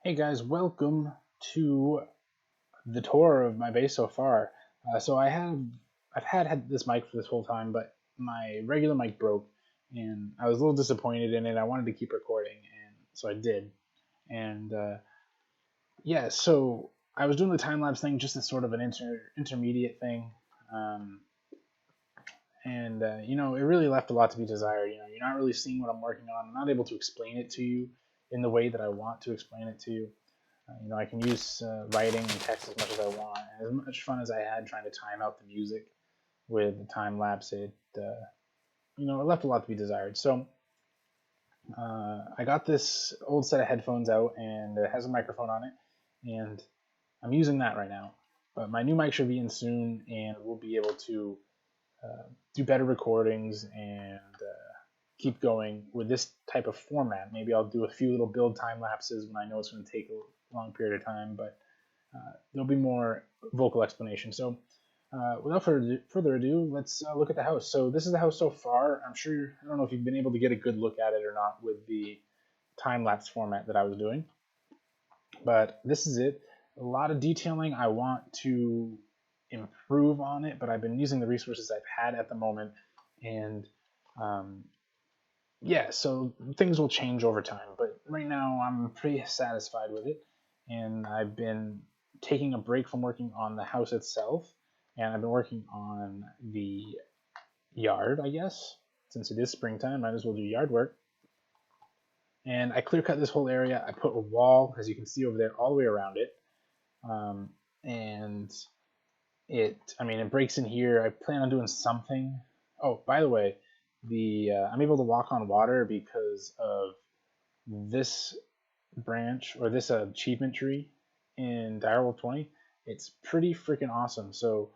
Hey guys, welcome to the tour of my base so far. I've had this mic for this whole time, but my regular mic broke, and I was a little disappointed in it. I wanted to keep recording, and so I did. And yeah, so I was doing the time lapse thing, just as sort of an intermediate thing, um, and it really left a lot to be desired. You're not really seeing what I'm working on. I'm not able to explain it to you in the way that I want to explain it to you. I can use writing and text as much as I want. And as much fun as I had trying to time out the music with the time lapse, it left a lot to be desired. So I got this old set of headphones out, and it has a microphone on it, and I'm using that right now. But my new mic should be in soon, and we'll be able to do better recordings and keep going with this type of format. Maybe I'll do a few little build time lapses when I know it's going to take a long period of time, but there'll be more vocal explanation. So, without further ado, let's look at the house. So this is the house so far. I don't know if you've been able to get a good look at it or not with the time lapse format that I was doing, but this is it. A lot of detailing. I want to improve on it, but I've been using the resources I've had at the moment, and um, yeah, so things will change over time. But right now, I'm pretty satisfied with it, and I've been taking a break from working on the house itself, and I've been working on the yard, I guess. Since it is springtime, might as well do yard work. And I clear cut this whole area. I put a wall, as you can see over there, all the way around it. Um, and it breaks in here. I plan on doing something. Oh, by the way, the I'm able to walk on water because of this branch or this achievement tree in Direwolf 20. It's pretty freaking awesome. So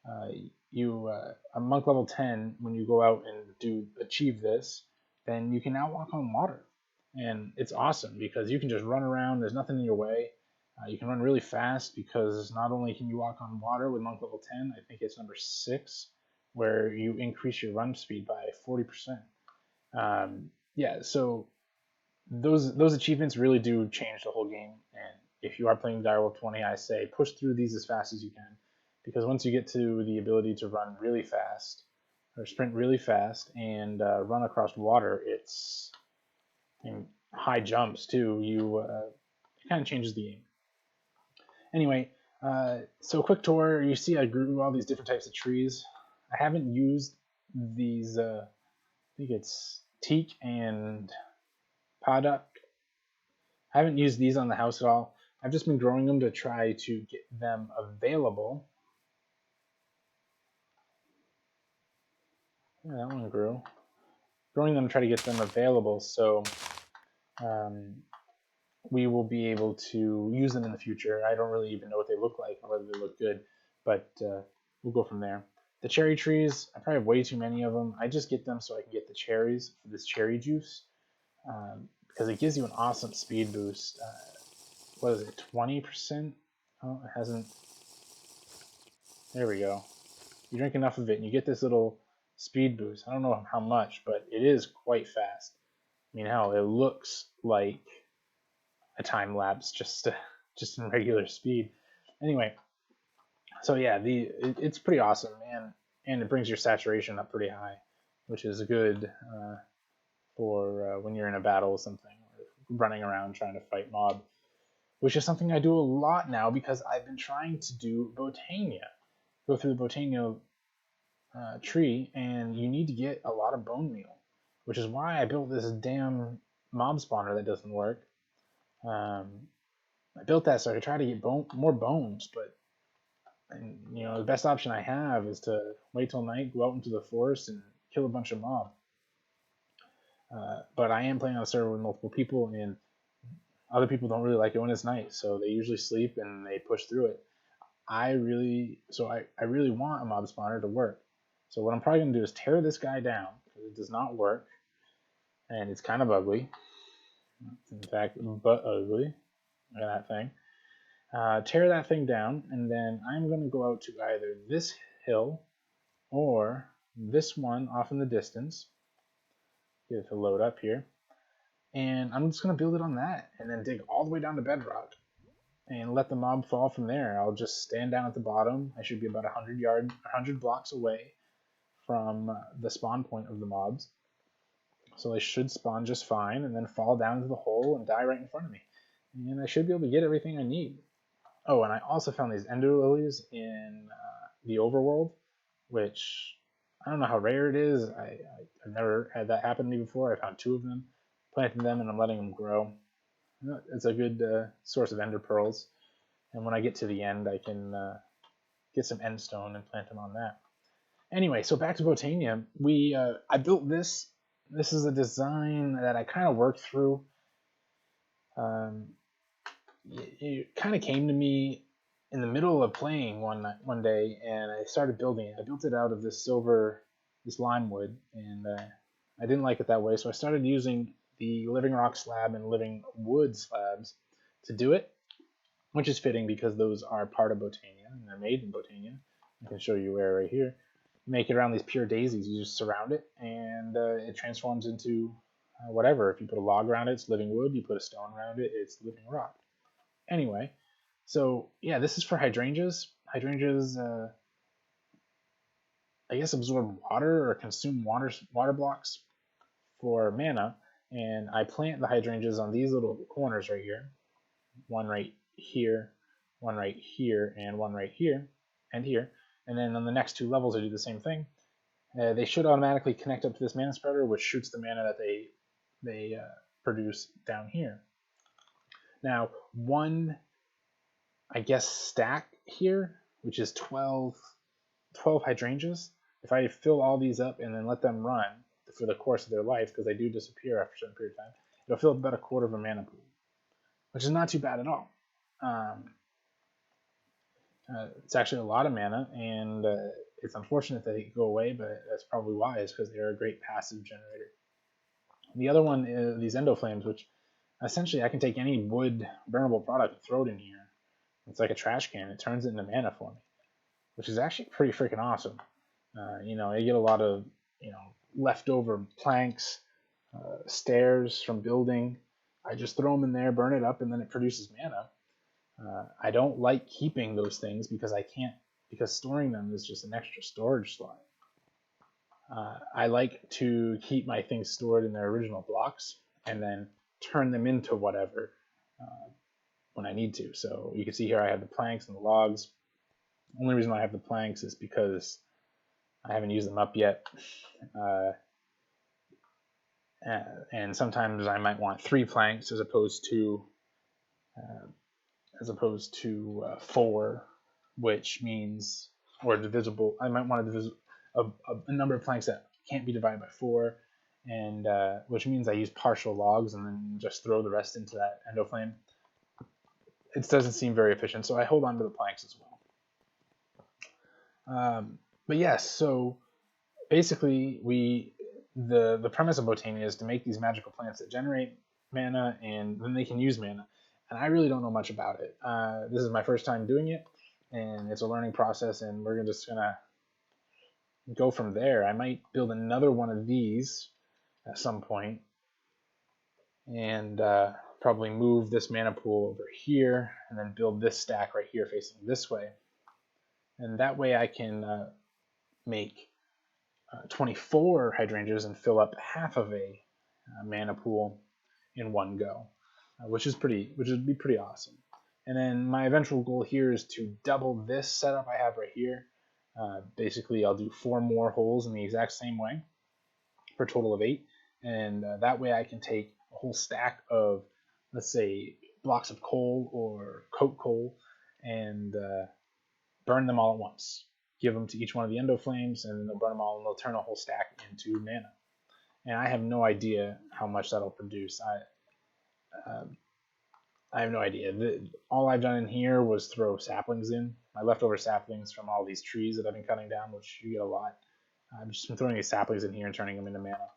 uh, you on monk level 10, when you go out and do achieve this, then you can now walk on water, and it's awesome because you can just run around. There's nothing in your way. You can run really fast because not only can you walk on water with monk level 10, I think it's number 6, where you increase your run speed by 40%. Yeah, so those achievements really do change the whole game. And if you are playing Direwolf 20, I say push through these as fast as you can, because once you get to the ability to run really fast or sprint really fast and run across water, it's and high jumps too. It kind of changes the game. Anyway, so quick tour. You see, I grew all these different types of trees. I haven't used these. I think it's teak and Paddock. I haven't used these on the house at all. I've just been growing them to try to get them available. Yeah, that one grew. Growing them to try to get them available so um, we will be able to use them in the future. I don't really even know what they look like or whether they look good, but we'll go from there. The cherry trees, I probably have way too many of them. I just get them so I can get the cherries for this cherry juice, because it gives you an awesome speed boost. What is it, 20%? Oh, it hasn't. There we go. You drink enough of it and you get this little speed boost. I don't know how much, but it is quite fast. I mean, hell, it looks like a time lapse just in regular speed. Anyway, so yeah, it's pretty awesome, and it brings your saturation up pretty high, which is good for when you're in a battle or something, or running around trying to fight mob, which is something I do a lot now because I've been trying to do Botania, go through the Botania tree, and you need to get a lot of bone meal, which is why I built this damn mob spawner that doesn't work. I built that so I could try to get more bones, but the best option I have is to wait till night, go out into the forest, and kill a bunch of mob. But I am playing on a server with multiple people, and other people don't really like it when it's night, so they usually sleep and they push through it. I really want a mob spawner to work. So what I'm probably gonna do is tear this guy down because it does not work, and it's kind of ugly. In fact, but ugly. Look at that thing. Tear that thing down, and then I'm gonna go out to either this hill or this one off in the distance. Get it to load up here. and I'm just going to build it on that and then dig all the way down to bedrock and let the mob fall from there. I'll just stand down at the bottom. I should be about 100 blocks away from the spawn point of the mobs. So they should spawn just fine and then fall down into the hole and die right in front of me. And I should be able to get everything I need. Oh, and I also found these ender lilies in the overworld, which I don't know how rare it is. I've never had that happen to me before. I found 2 of them, planted them, and I'm letting them grow. It's a good source of ender pearls. And when I get to the end, I can get some end stone and plant them on that. Anyway, so back to Botania. I built this. This is a design that I kind of worked through. It kind of came to me in the middle of playing one day, and I started building it. I built it out of this lime wood, and I didn't like it that way, so I started using the living rock slab and living wood slabs to do it, which is fitting because those are part of Botania, and they're made in Botania. I can show you where right here. You make it around these pure daisies. You just surround it, and it transforms into whatever. If you put a log around it, it's living wood. You put a stone around it, it's living rock. Anyway, so yeah, this is for hydrangeas. Hydrangeas, I guess, absorb water or consume water blocks for mana, and I plant the hydrangeas on these little corners right here. One right here, one right here, and one right here, and here. And then on the next 2 levels, I do the same thing. They should automatically connect up to this mana spreader, which shoots the mana that they produce down here. Now, one, I guess, stack here, which is 12 hydrangeas. If I fill all these up and then let them run for the course of their life, because they do disappear after a certain period of time, it'll fill up about 1/4 of a mana pool, which is not too bad at all. It's actually a lot of mana, and it's unfortunate that they go away, but that's probably wise, because they're a great passive generator. The other one is these Endoflames, which essentially I can take any wood burnable product and throw it in here. It's like a trash can. It turns it into mana for me, which is actually pretty freaking awesome. I get a lot of leftover planks, stairs from building. I just throw them in there, burn it up, and then it produces mana. I don't like keeping those things because storing them is just an extra storage slot. I like to keep my things stored in their original blocks and then turn them into whatever when I need to. So you can see here I have the planks and the logs. The only reason I have the planks is because I haven't used them up yet. And sometimes I might want 3 planks as opposed to 4, which means, or divisible. I might want a number of planks that can't be divided by 4, and which means I use partial logs and then just throw the rest into that Endoflame. It doesn't seem very efficient, so I hold on to the planks as well. But yes, so basically the premise of Botania is to make these magical plants that generate mana, and then they can use mana. And I really don't know much about it. This is my first time doing it, and it's a learning process, and we're just gonna go from there. I might build another one of these at some point, and probably move this mana pool over here, and then build this stack right here facing this way. And that way I can make 24 hydrangeas and fill up half of a mana pool in one go, which would be pretty awesome. And then my eventual goal here is to double this setup I have right here. Basically, I'll do 4 more holes in the exact same way for a total of 8, and that way I can take a whole stack of, let's say, blocks of coal or coke coal and burn them all at once. Give them to each one of the Endoflames, and then they'll burn them all, and they'll turn a whole stack into mana. And I have no idea how much that'll produce. I have no idea. All I've done in here was throw saplings in. My leftover saplings from all these trees that I've been cutting down, which you get a lot. I've just been throwing these saplings in here and turning them into mana.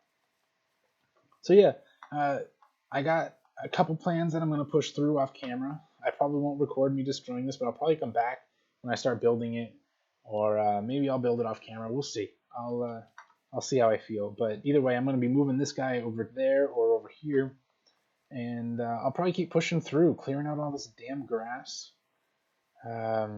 So yeah, I got a couple plans that I'm going to push through off camera. I probably won't record me destroying this, but I'll probably come back when I start building it, or maybe I'll build it off camera. We'll see. I'll see how I feel. But either way, I'm going to be moving this guy over there or over here. and I'll probably keep pushing through, clearing out all this damn grass. I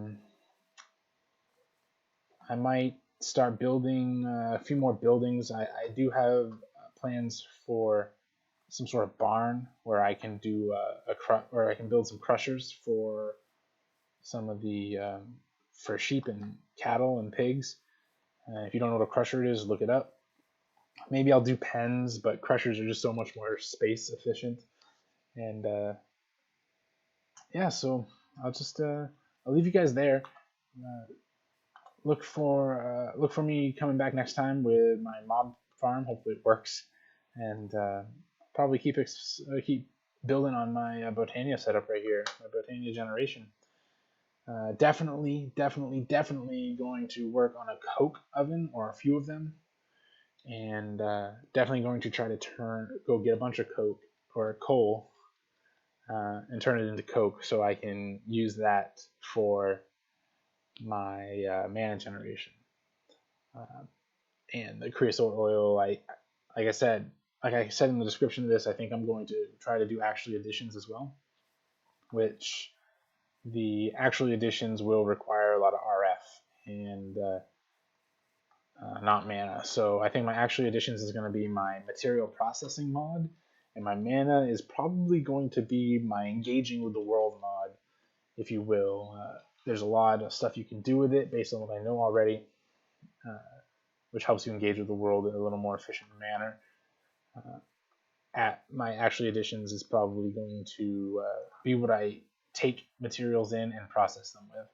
might start building a few more buildings. I do have plans for some sort of barn where I can do where I can build some crushers for some of the for sheep and cattle and pigs. If you don't know what a crusher is, look it up. Maybe I'll do pens, but crushers are just so much more space efficient. And yeah, so I'll just I'll leave you guys there. Uh, look for me coming back next time with my mob farm. Hopefully it works, and probably keep building on my Botania setup right here, my Botania generation. Definitely going to work on a coke oven or a few of them, and definitely going to try to go get a bunch of coke or coal and turn it into coke so I can use that for my mana generation. And the creosote oil, like I said, in the description of this, I think I'm going to try to do actually additions as well, which the actually additions will require a lot of RF and not mana. So I think my actually additions is going to be my material processing mod, and my mana is probably going to be my engaging with the world mod, if you will. There's a lot of stuff you can do with it based on what I know already, which helps you engage with the world in a little more efficient manner. At my actually additions is probably going to be what I take materials in and process them with.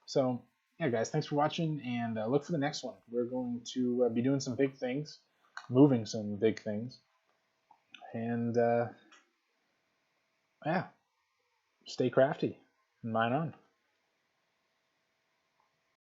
So yeah, guys, thanks for watching, and look for the next one. We're going to be doing some big things, moving some big things, and yeah, stay crafty and mine on.